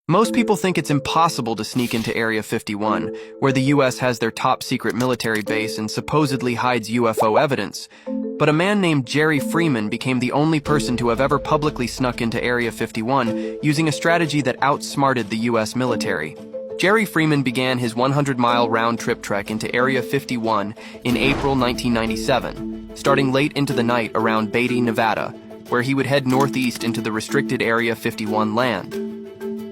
Most people think it's impossible to sneak into Area 51, where the US has their top-secret military base and supposedly hides UFO evidence. But a man named Jerry Freeman became the only person to have ever publicly snuck into Area 51 using a strategy that outsmarted the US military. Jerry Freeman began his 100-mile round-trip trek into Area 51 in April 1997, starting late into the night around Beatty, Nevada, where he would head northeast into the restricted Area 51 land.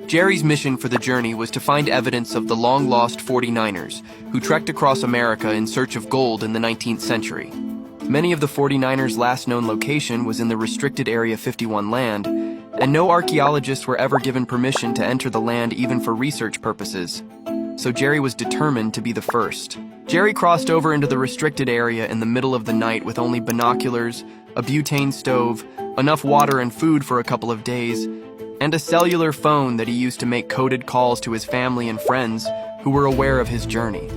Jerry's mission for the journey was to find evidence of the long-lost 49ers, who trekked across America in search of gold in the 19th century. Many of the 49ers' last known location was in the restricted Area 51 land, and no archaeologists were ever given permission to enter the land even for research purposes. So Jerry was determined to be the first. Jerry crossed over into the restricted area in the middle of the night with only binoculars, a butane stove, enough water and food for a couple of days, and a cellular phone that he used to make coded calls to his family and friends who were aware of his journey.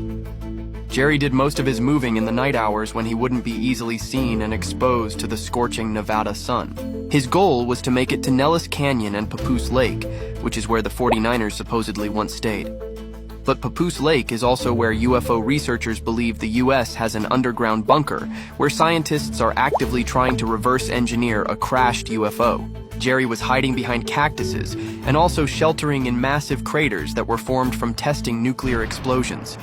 Jerry did most of his moving in the night hours when he wouldn't be easily seen and exposed to the scorching Nevada sun. His goal was to make it to Nellis Canyon and Papoose Lake, which is where the 49ers supposedly once stayed. But Papoose Lake is also where UFO researchers believe the US has an underground bunker where scientists are actively trying to reverse engineer a crashed UFO. Jerry was hiding behind cactuses and also sheltering in massive craters that were formed from testing nuclear explosions.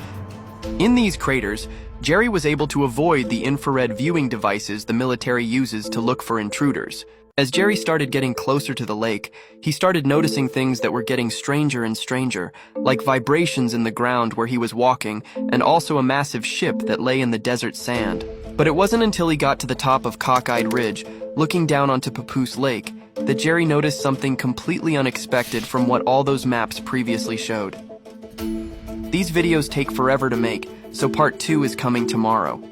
In these craters, Jerry was able to avoid the infrared viewing devices the military uses to look for intruders. As Jerry started getting closer to the lake, he started noticing things that were getting stranger and stranger, like vibrations in the ground where he was walking, and also a massive ship that lay in the desert sand. But it wasn't until he got to the top of Cockeyed Ridge, looking down onto Papoose Lake, that Jerry noticed something completely unexpected from what all those maps previously showed. These videos take forever to make, so part 2 is coming tomorrow.